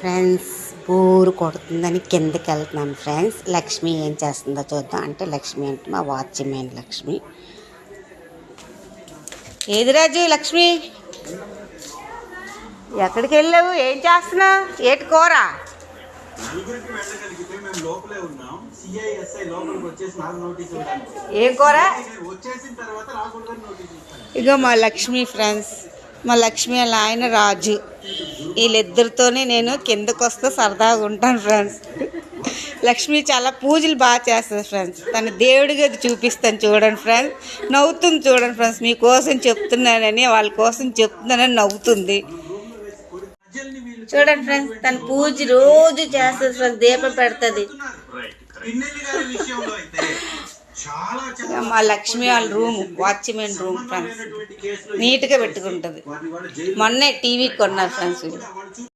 Friends bore కొడుతుందని కిందకి వెళ్తున్నాను friends. Lakshmi ఏం చేస్తుందో చూద్దాం. అంటే లక్ష్మి అంటే మా వాచ్మెన్ లక్ష్మి. ఏది రాజు లక్ష్మి, ఎక్కడికి వెళ్ళావు? ఏం చేస్తున్నావు? ఏటి కూర? ఏం కూర? ఇగో మా లక్ష్మి ఫ్రెండ్స్, మా లక్ష్మి వాళ్ళ ఆయన రాజు, వీళ్ళిద్దరితోనే నేను కిందకు వస్తే సరదాగా ఉంటాను ఫ్రెండ్స్. లక్ష్మి చాలా పూజలు బాగా చేస్తుంది ఫ్రెండ్స్. తన దేవుడికి అది చూపిస్తాను చూడండి ఫ్రెండ్స్. నవ్వుతుంది చూడండి ఫ్రెండ్స్. మీకోసం చెప్తున్నానని, వాళ్ళ కోసం చెప్తున్నానని నవ్వుతుంది చూడండి ఫ్రెండ్స్. తన పూజ రోజు చేస్తుంది ఫ్రెండ్స్. దీపం పెడుతుంది. మా లక్ష్మి వాళ్ళ రూమ్ వాచ్మెన్ రూమ్ ఫ్రెండ్స్. నీట్గా పెట్టుకుంటుంది. మొన్నే టీవీ కొన్నారు ఫ్రెండ్స్.